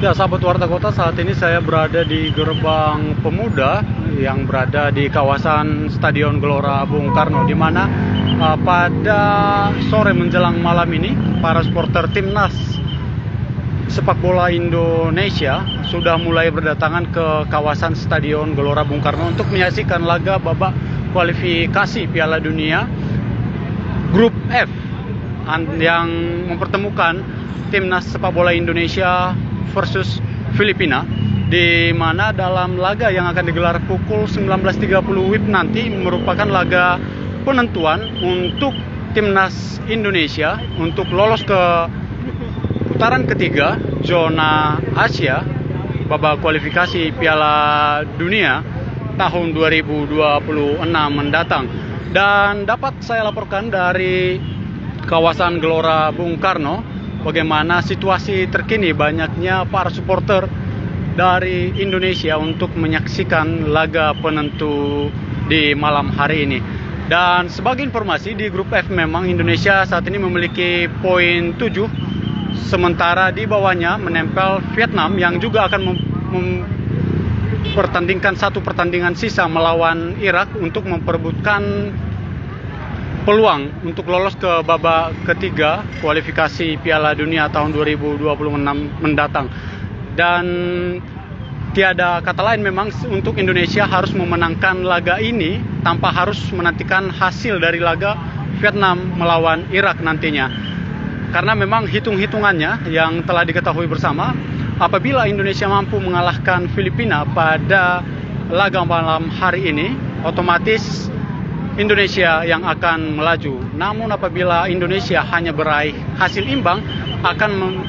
Ya, sahabat Warta Kota, saat ini saya berada di Gerbang Pemuda yang berada di kawasan Stadion Gelora Bung Karno, di mana pada sore menjelang malam ini para supporter timnas sepak bola Indonesia sudah mulai berdatangan ke kawasan Stadion Gelora Bung Karno untuk menyaksikan laga babak kualifikasi Piala Dunia Grup F yang mempertemukan timnas sepak bola Indonesia versus Filipina, di mana dalam laga yang akan digelar pukul 19.30 WIB nanti merupakan laga penentuan untuk timnas Indonesia untuk lolos ke putaran ketiga zona Asia babak kualifikasi Piala Dunia tahun 2026 mendatang. Dan dapat saya laporkan dari kawasan Gelora Bung Karno bagaimana situasi terkini banyaknya para supporter dari Indonesia untuk menyaksikan laga penentu di malam hari ini. Dan sebagai informasi, di grup F memang Indonesia saat ini memiliki poin 7, sementara di bawahnya menempel Vietnam yang juga akan mempertandingkan satu pertandingan sisa melawan Irak untuk memperebutkan peluang untuk lolos ke babak ketiga kualifikasi Piala Dunia tahun 2026 mendatang. Dan tiada kata lain memang untuk Indonesia harus memenangkan laga ini tanpa harus menantikan hasil dari laga Vietnam melawan Irak nantinya. Karena memang hitung-hitungannya yang telah diketahui bersama, apabila Indonesia mampu mengalahkan Filipina pada laga malam hari ini, otomatis Indonesia yang akan melaju. Namun apabila Indonesia hanya meraih hasil imbang, akan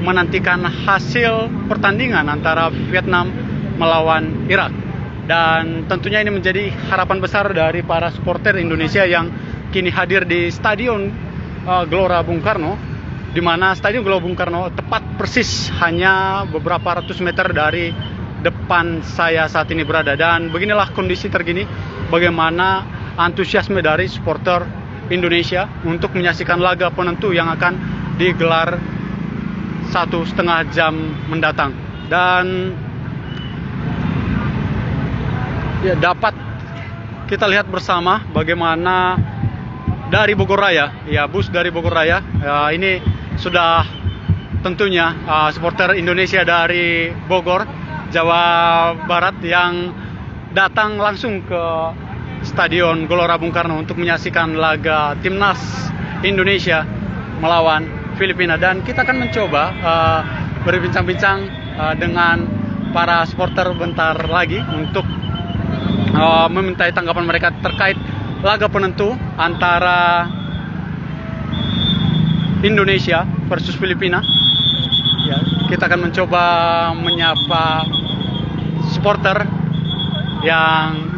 menantikan hasil pertandingan antara Vietnam melawan Irak. Dan tentunya ini menjadi harapan besar dari para supporter Indonesia yang kini hadir di Stadion Gelora Bung Karno, di mana Stadion Gelora Bung Karno tepat persis hanya beberapa ratus meter dari depan saya saat ini berada. Dan beginilah kondisi terkini bagaimana antusiasme dari supporter Indonesia untuk menyaksikan laga penentu yang akan digelar 1,5 jam mendatang. Dan ya, dapat kita lihat bersama bagaimana dari Bogor Raya, ya bus dari Bogor Raya, ya, ini sudah tentunya supporter Indonesia dari Bogor, Jawa Barat yang datang langsung ke Stadion Gelora Bung Karno untuk menyaksikan laga timnas Indonesia melawan Filipina. Dan kita akan mencoba berbincang-bincang dengan para supporter bentar lagi untuk memintai tanggapan mereka terkait laga penentu antara Indonesia versus Filipina. Ya, kita akan mencoba menyapa supporter yang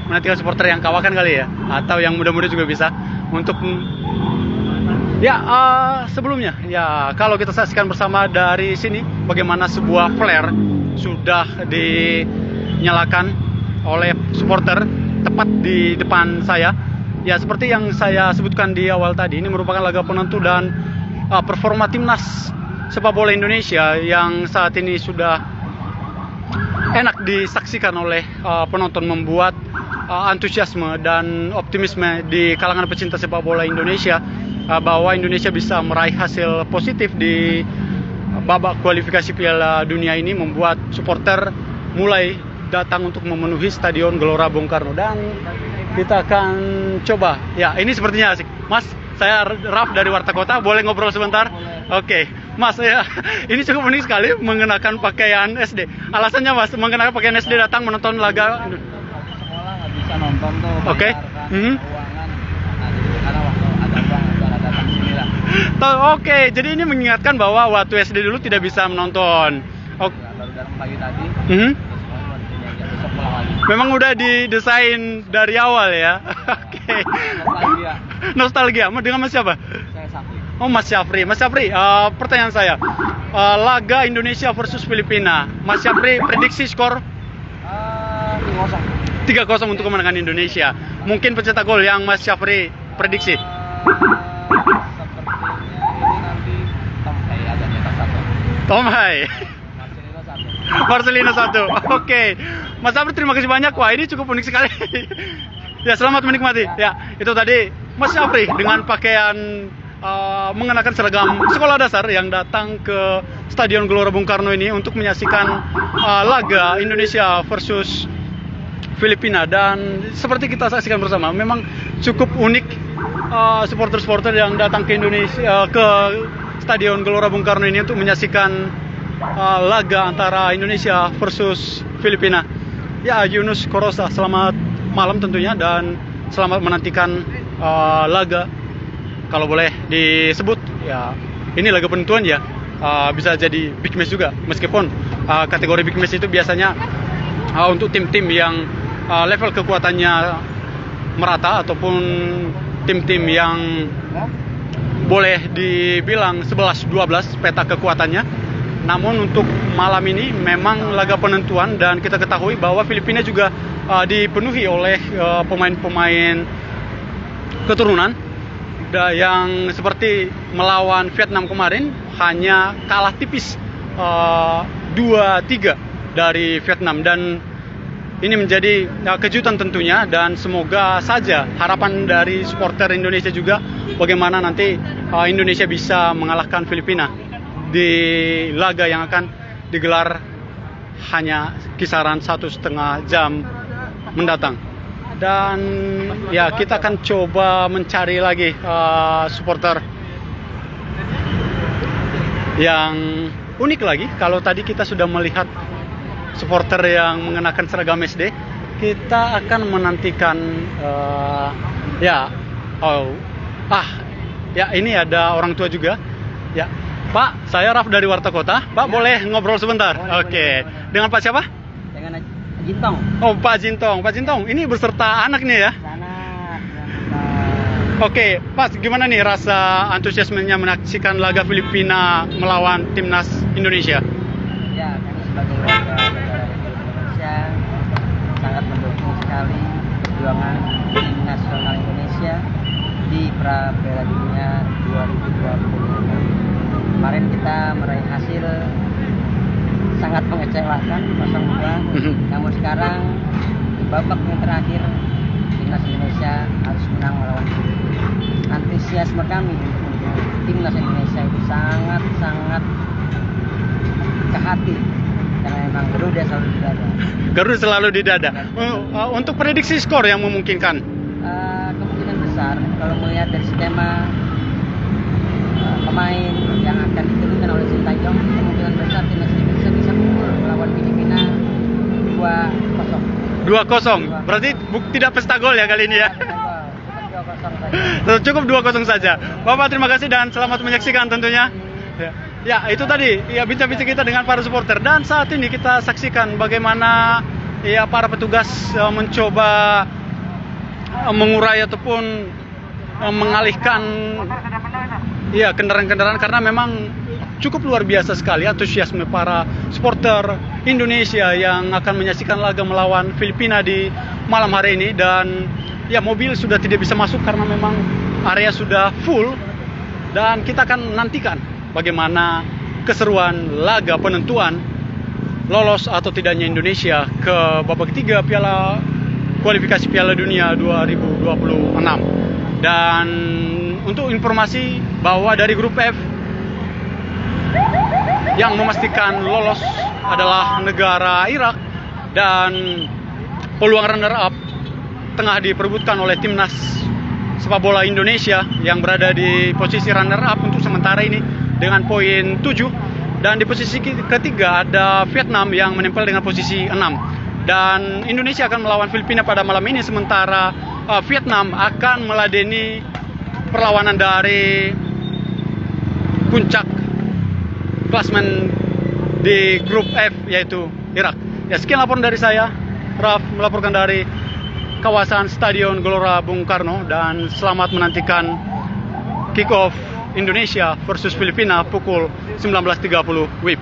menantikan supporter yang kawakan kali ya, atau yang muda-muda juga bisa untuk sebelumnya ya, kalau kita saksikan bersama dari sini bagaimana sebuah flare sudah dinyalakan oleh supporter tepat di depan saya. Ya, seperti yang saya sebutkan di awal tadi, ini merupakan laga penentu dan performa timnas sepak bola Indonesia yang saat ini sudah enak disaksikan oleh penonton, membuat antusiasme dan optimisme di kalangan pecinta sepak bola Indonesia bahwa Indonesia bisa meraih hasil positif di babak kualifikasi Piala Dunia ini, membuat supporter mulai datang untuk memenuhi Stadion Gelora Bung Karno. Dan kita akan coba, ya ini sepertinya asik. Mas, saya Raf dari Warta Kota, boleh ngobrol sebentar? Oke. Mas, ya, ini cukup unik sekali mengenakan pakaian SD. Alasannya Mas mengenakan pakaian SD datang menonton laga sekolah nggak bisa nonton tuh. Oke. Keuangan. Nah, karena waktu ada uang baru datang sini lah. Oke, jadi ini mengingatkan bahwa waktu SD dulu tidak bisa menonton. Baru datang pagi tadi. Mhm. Besok pulang lagi. Memang udah didesain dari awal ya. Oke. Nostalgia. Dengan Mas siapa? Saya Sakti. Oh, Mas Syafri. Mas Syafri, pertanyaan saya. Laga Indonesia versus Filipina. Mas Syafri, prediksi skor? 3-0. 3-0 untuk kemenangan Indonesia. Mungkin pencetak gol yang Mas Syafri prediksi? Sepertinya ini nanti agak nyetak 1. Tomai. Marcelino 1. Marcelino 1. Oke. Mas Sabri, terima kasih banyak. Wah, ini cukup unik sekali. Ya, selamat menikmati. Ya, itu tadi Mas Sabri dengan pakaian mengenakan seragam sekolah dasar yang datang ke Stadion Gelora Bung Karno ini untuk menyaksikan laga Indonesia versus Filipina. Dan seperti kita saksikan bersama, memang cukup unik supporter-supporter yang datang ke Indonesia, ke Stadion Gelora Bung Karno ini untuk menyaksikan laga antara Indonesia versus Filipina. Ya, Yunus Korosa, selamat malam tentunya, dan selamat menantikan laga. Kalau boleh disebut, ya ini laga penentuan ya, bisa jadi big match juga, meskipun kategori big match itu biasanya untuk tim-tim yang level kekuatannya merata, ataupun tim-tim yang boleh dibilang 11-12 peta kekuatannya. Namun untuk malam ini memang laga penentuan, dan kita ketahui bahwa Filipina juga dipenuhi oleh pemain-pemain keturunan yang seperti melawan Vietnam kemarin hanya kalah tipis 2-3 dari Vietnam. Dan ini menjadi kejutan tentunya, dan semoga saja harapan dari supporter Indonesia juga bagaimana nanti Indonesia bisa mengalahkan Filipina di laga yang akan digelar hanya kisaran 1,5 jam mendatang. Dan ya, kita akan coba mencari lagi supporter yang unik lagi. Kalau tadi kita sudah melihat supporter yang mengenakan seragam SD, kita akan menantikan ya ini ada orang tua juga. Ya, Pak, saya Raf dari Warta Kota. Pak, boleh ngobrol sebentar? Oke. Dengan Pak siapa? Dengan Jintong. Oh, Pak Jintong. Pak Jintong, ini beserta anak nih ya? Oke, Pak, gimana nih rasa antusiasmenya menyaksikan laga Filipina melawan timnas Indonesia? Ya, kami sebagai warga negara Indonesia sangat mendukung sekali perjuangan tim nasional Indonesia di pra Piala Dunia 2020. Kemarin kita meraih hasil sangat mengecewakan 0-2. Namun sekarang di babak yang terakhir timnas Indonesia harus menang melawan Filipina. Antusiasme kami untuk timnas Indonesia itu sangat ke hati, karena memang Garuda selalu di dada. Garuda selalu di dada. Untuk prediksi skor yang memungkinkan? Kemungkinan besar kalau melihat dari skema pemain yang akan diturunkan oleh Sintayong, kemungkinan besar timnas Indonesia bisa melawan Filipina 2-0. 2-0. Berarti tidak pesta gol ya kali ini ya? Cukup 2-0 saja. Bapak, terima kasih dan selamat menyaksikan tentunya. Ya, itu tadi ya bincang-bincang kita dengan para supporter, dan saat ini kita saksikan bagaimana ya para petugas mencoba mengurai ataupun mengalihkan ya kendaraan-kendaraan, karena memang cukup luar biasa sekali antusiasme para supporter Indonesia yang akan menyaksikan laga melawan Filipina di malam hari ini. Dan ya, mobil sudah tidak bisa masuk karena memang area sudah full, dan kita akan nantikan bagaimana keseruan laga penentuan lolos atau tidaknya Indonesia ke babak ketiga kualifikasi Piala Dunia 2026. Dan untuk informasi bahwa dari grup F yang memastikan lolos adalah negara Irak, dan peluang runner up tengah diperebutkan oleh timnas sepak bola Indonesia yang berada di posisi runner up untuk sementara ini dengan poin 7, dan di posisi ketiga ada Vietnam yang menempel dengan posisi 6. Dan Indonesia akan melawan Filipina pada malam ini, sementara Vietnam akan meladeni perlawanan dari puncak klasmen di grup F, yaitu Irak. Ya, sekian laporan dari saya, Raf, melaporkan dari kawasan Stadion Gelora Bung Karno, dan selamat menantikan kick off Indonesia versus Filipina pukul 19.30 WIB.